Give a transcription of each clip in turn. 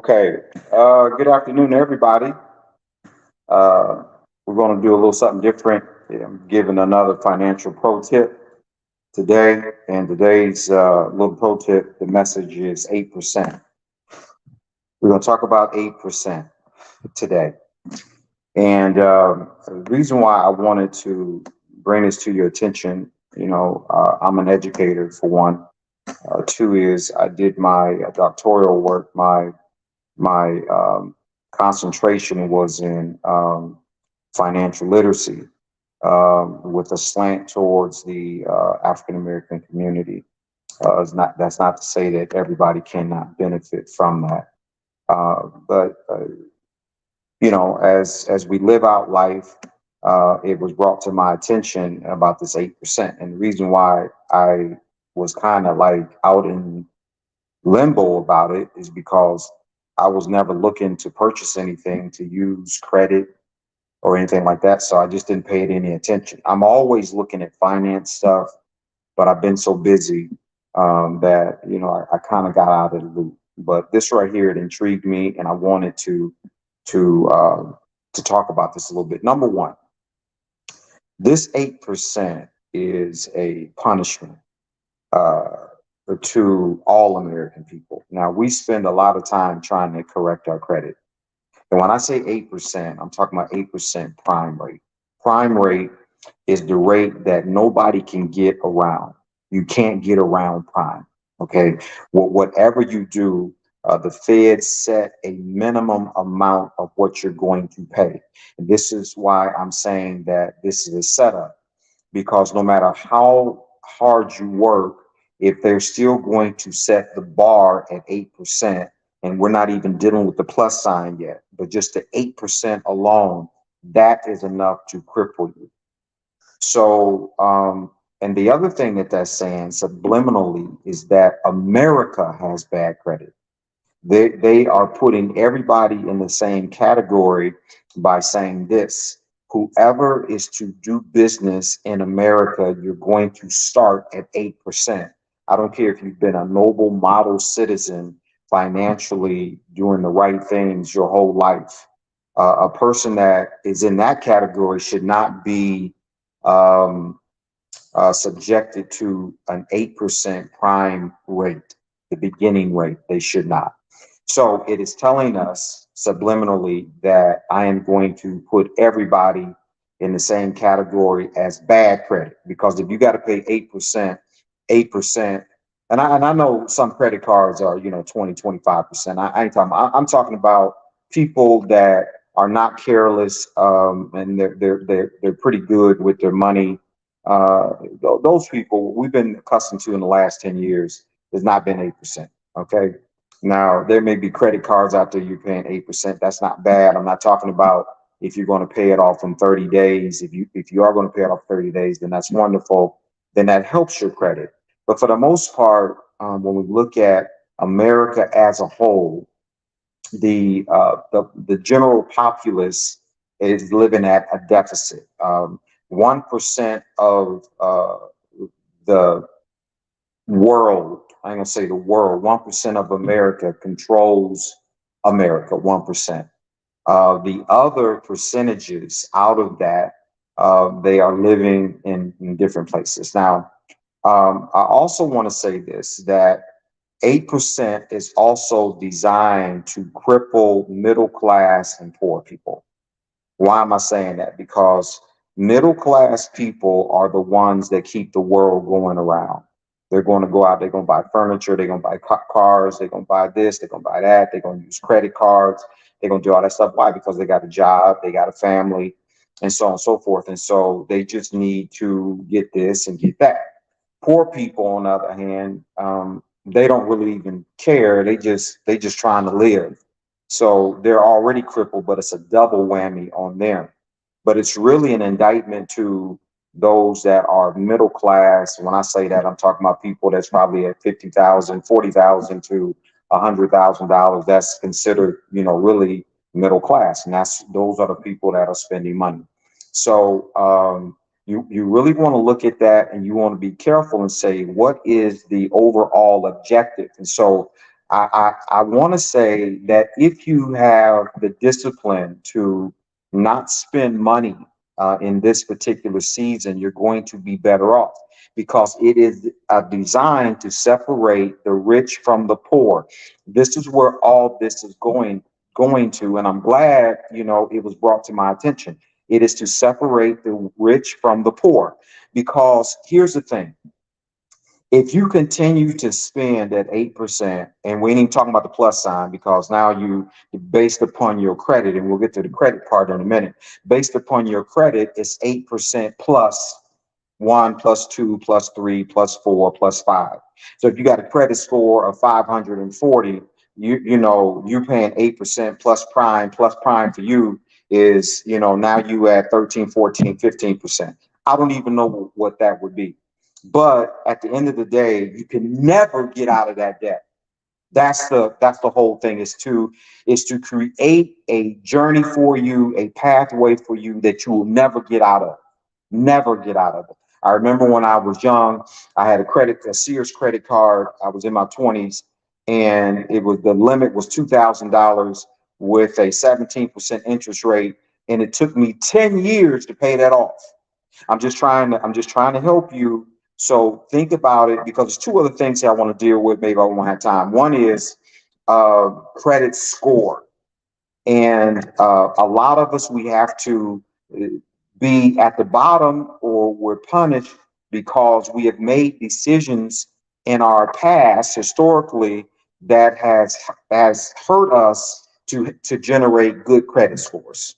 Okay. Good afternoon, everybody. Uh, we're going to do a little something different. I'm giving another financial pro tip today, and today's little pro tip. The message is 8%. We're going to talk about 8% today, and the reason why I wanted to bring this to your attention. I'm an educator for one. Two is I did my doctoral work. My concentration was in financial literacy with a slant towards the African American community. That's not to say that everybody cannot benefit from that, but as we live out life, it was brought to my attention about this 8%, and the reason why I was kind of like out in limbo about it is because I was never looking to purchase anything to use credit or anything like that. So I just didn't pay it any attention. I'm always looking at finance stuff, but I've been so busy that I kind of got out of the loop. But this right here, it intrigued me, and I wanted to to talk about this a little bit. Number one, this 8% is a punishment. Uh, to all American people. Now, we spend a lot of time trying to correct our credit. And when I say 8%, I'm talking about 8% prime rate. Prime rate is the rate that nobody can get around. You can't get around prime. Okay. Whatever you do, the Fed set a minimum amount of what you're going to pay. And this is why I'm saying that this is a setup, because no matter how hard you work, if they're still going to set the bar at 8%, and we're not even dealing with the plus sign yet, but just the 8% alone, that is enough to cripple you. And the other thing that that's saying subliminally is that America has bad credit. They are putting everybody in the same category by saying this: whoever is to do business in America, you're going to start at 8%. I don't care if you've been a noble model citizen financially doing the right things your whole life. A person that is in that category should not be um, subjected to an 8% prime rate, the beginning rate. They should not. So it is telling us subliminally that I am going to put everybody in the same category as bad credit, because if you got to pay 8%, and I know some credit cards are 20, 25%. I ain't talking. I'm talking about people that are not careless, and they're pretty good with their money. Those people we've been accustomed to in the last 10 years has not been 8%. Okay. Now, there may be credit cards out there you're paying 8%. That's not bad. I'm not talking about if you're going to pay it off in 30 days. If you are going to pay it off 30 days, then that's wonderful. Then that helps your credit. But for the most part, when we look at America as a whole, the general populace is living at a deficit. 1% of the world, I'm going to say the world, 1% of America controls America, 1%. The other percentages out of that, they are living in different places. Now, I also want to say this, that 8% is also designed to cripple middle class and poor people. Why am I saying that? Because middle class people are the ones that keep the world going around. They're going to go out, they're going to buy furniture, they're going to buy cars, they're going to buy this, they're going to buy that, they're going to use credit cards, they're going to do all that stuff. Why? Because they got a job, they got a family, and so on and so forth. And so they just need to get this and get that. Poor people, on the other hand, they don't really even care. They just trying to live. So they're already crippled, but it's a double whammy on them. But it's really an indictment to those that are middle class. When I say that, I'm talking about people that's probably at 50,000, 40,000 to $100,000. That's considered, really middle class, and those are the people that are spending money. So you really want to look at that, and you want to be careful and say, what is the overall objective? And so I want to say that if you have the discipline to not spend money in this particular season, you're going to be better off because it is designed to separate the rich from the poor. This is where all this is going to, and I'm glad, it was brought to my attention. It is to separate the rich from the poor because here's the thing. If you continue to spend at 8%, and we ain't even talking about the plus sign because now you, based upon your credit, and we'll get to the credit part in a minute, based upon your credit, it's 8% plus one, plus two, plus three, plus four, plus five. So if you got a credit score of 540, you're paying 8% plus prime for you is, now you at 13, 14, 15%. I don't even know what that would be. But at the end of the day, you can never get out of that debt. That's the whole thing is to create a journey for you, a pathway for you that you will never get out of. Never get out of it. I remember when I was young, I had a Sears credit card. I was in my 20s, and the limit was $2,000 with a 17% interest rate, and it took me 10 years to pay that off. I'm just trying to help you. So think about it because there's two other things that I want to deal with. Maybe I won't have time. One is credit score. And a lot of us, we have to be at the bottom or we're punished because we have made decisions in our past historically that has hurt us to generate good credit scores.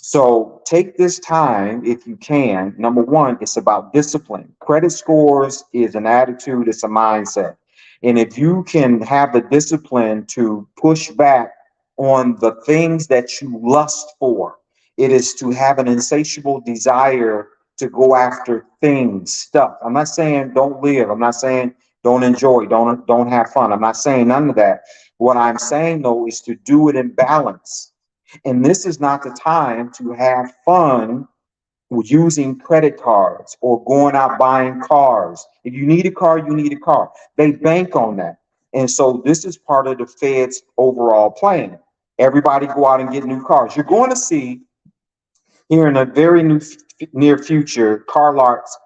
So take this time if you can. Number one, it's about discipline. Credit scores is an attitude, it's a mindset. And if you can have the discipline to push back on the things that you lust for, it is to have an insatiable desire to go after things, stuff. I'm not saying don't live. I'm not saying don't enjoy, don't have fun. I'm not saying none of that. What I'm saying though is to do it in balance. And this is not the time to have fun with using credit cards or going out buying cars. If you need a car, you need a car. They bank on that. And so this is part of the Fed's overall plan. Everybody go out and get new cars. You're going to see here in a very near future car lots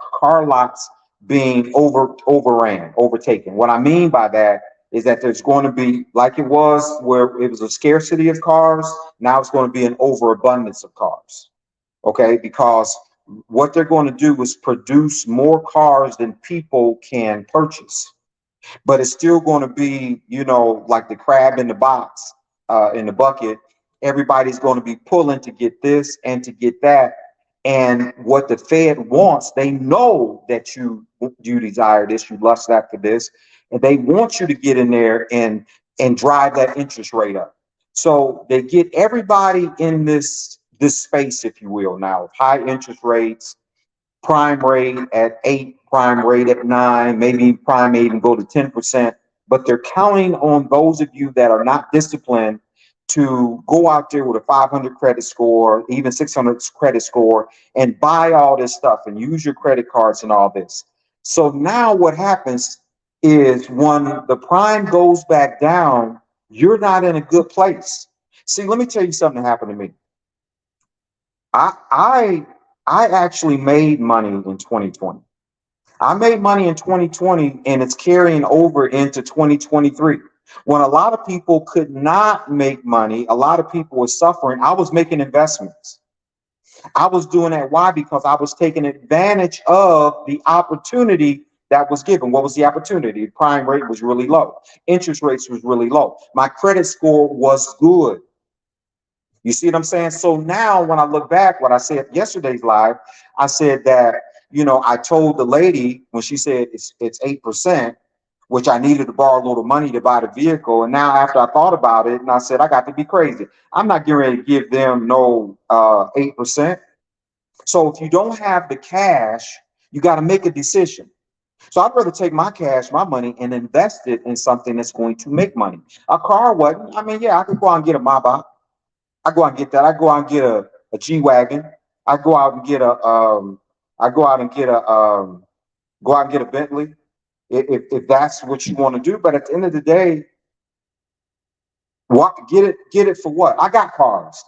being overtaken. What I mean by that is that there's going to be, like it was where it was a scarcity of cars, now it's going to be an overabundance of cars. Okay, because what they're going to do is produce more cars than people can purchase, but it's still going to be, like the crab in the box, in the bucket. Everybody's going to be pulling to get this and to get that. And what the Fed wants, they know that you desire this, you lust after this, and they want you to get in there and drive that interest rate up. So they get everybody in this space, if you will, now high interest rates, prime rate at 8, prime rate at 9, maybe prime may even go to 10%. But they're counting on those of you that are not disciplined to go out there with a 500 credit score, even 600 credit score, and buy all this stuff and use your credit cards and all this. So now what happens is when the prime goes back down, you're not in a good place. See, let me tell you something that happened to me. I actually made money in 2020. I made money in 2020 and it's carrying over into 2023. When a lot of people could not make money, a lot of people were suffering. I was making investments. I was doing that. Why? Because I was taking advantage of the opportunity that was given. What was the opportunity? The prime rate was really low. Interest rates was really low. My credit score was good. You see what I'm saying? So now when I look back, what I said yesterday's live, I said that, I told the lady when she said it's 8%, which I needed to borrow a little money to buy the vehicle. And now after I thought about it, and I said, I got to be crazy. I'm not getting ready to give them no 8%. So if you don't have the cash, you got to make a decision. So I'd rather take my cash, my money, and invest it in something that's going to make money. A car wasn't. I mean, yeah, I could go out and get a Maybach. I go out and get that. I go out and get a G-Wagon. I go out and get a Bentley if that's what you want to do. But at the end of the day, What, get it for what? I got cars.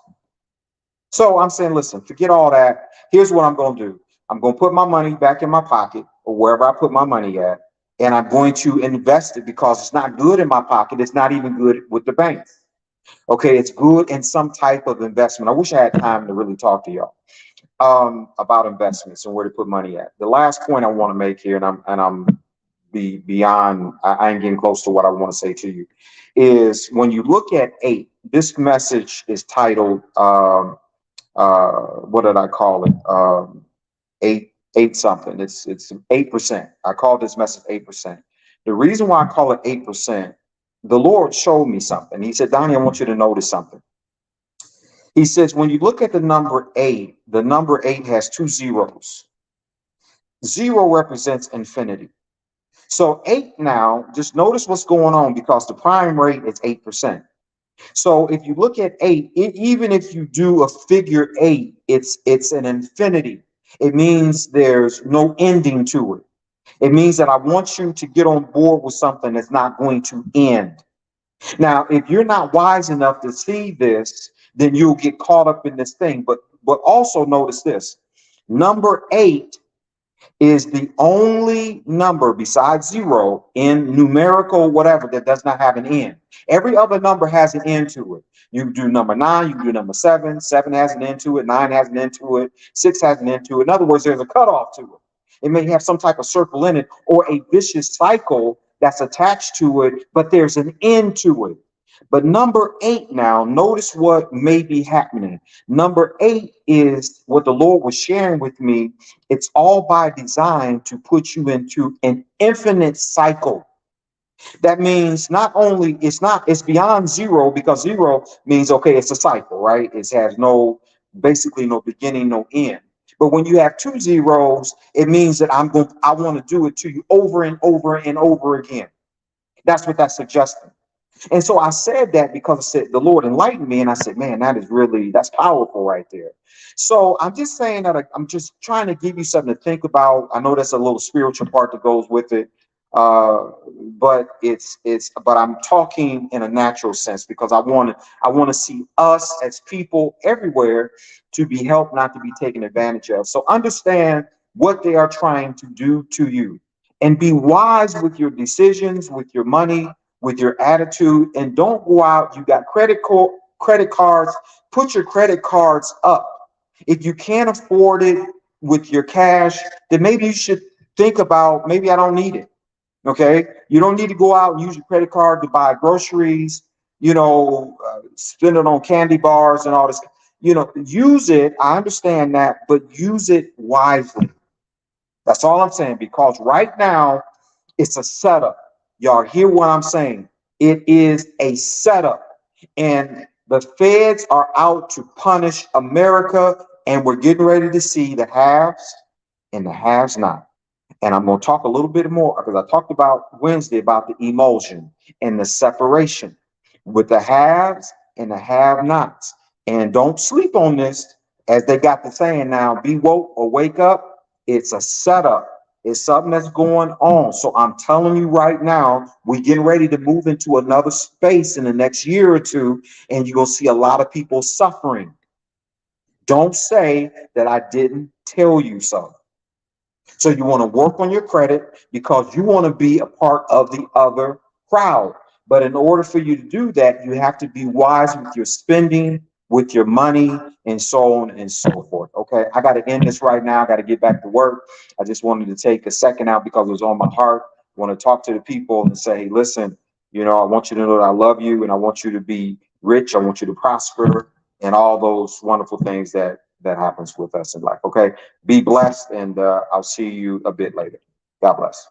So I'm saying, listen, forget all that. Here's what I'm going to do. I'm going to put my money back in my pocket or wherever I put my money at, and I'm going to invest it because it's not good in my pocket. It's not even good with the banks. Okay, it's good in some type of investment. I wish I had time to really talk to y'all about investments and where to put money at. The last point I want to make here, and I'm beyond, I ain't getting close to what I want to say to you, is when you look at 8, this message is titled, what did I call it? 8 something. It's 8%. I call this message 8%. The reason why I call it 8%, the Lord showed me something. He said, Donnie, I want you to notice something. He says, when you look at the number 8, the number 8 has 2 zeros. 0 represents infinity. So 8 now, just notice what's going on because the prime rate is 8%. So if you look at 8, even if you do a figure 8, it's an infinity. It means there's no ending to it. It means that I want you to get on board with something that's not going to end. Now, if you're not wise enough to see this, then you'll get caught up in this thing. But also notice this. Number 8 is the only number besides 0 in numerical whatever that does not have an end. Every other number has an end to it. You do number 9, you do number 7, 7 has an end to it, 9 has an end to it, 6 has an end to it. In other words, there's a cutoff to it. It may have some type of circle in it or a vicious cycle that's attached to it, but there's an end to it. But number 8 now, notice what may be happening. Number 8 is what the Lord was sharing with me. It's all by design to put you into an infinite cycle. That means not only it's beyond 0 because 0 means, okay, it's a cycle, right? It has basically no beginning, no end. But when you have 2 zeros, it means that I want to do it to you over and over and over again. That's what that's suggesting. And so I said that because I said the Lord enlightened me, and I said, man, that's powerful right there. So I'm just saying that I'm just trying to give you something to think about. I know that's a little spiritual part that goes with it, but but I'm talking in a natural sense because I want to see us as people everywhere to be helped, not to be taken advantage of. So understand what they are trying to do to you, and be wise with your decisions, with your money, with your attitude, and don't go out. You got credit cards, put your credit cards up. If you can't afford it with your cash, then maybe you should think about, maybe I don't need it. Okay. You don't need to go out and use your credit card to buy groceries, spend it on candy bars and all this, use it. I understand that, but use it wisely. That's all I'm saying, because right now it's a setup. Y'all hear what I'm saying? It is a setup, and the feds are out to punish America, and we're getting ready to see the haves and the haves not. And I'm going to talk a little bit more because I talked about Wednesday about the emulsion and the separation with the haves and the have-nots. And don't sleep on this, as they got the saying now, be woke or wake up. It's a setup. It's something that's going on. So I'm telling you right now, we're getting ready to move into another space in the next year or two, and you're going to see a lot of people suffering. Don't say that I didn't tell you so. So you want to work on your credit because you want to be a part of the other crowd. But in order for you to do that, you have to be wise with your spending, with your money, and so on and so forth. Okay, I got to end this right now. I got to get back to work. I just wanted to take a second out because it was on my heart. I want to talk to the people and say, hey, listen, I want you to know that I love you and I want you to be rich. I want you to prosper and all those wonderful things that happens with us in life. Okay, be blessed, and I'll see you a bit later. God bless.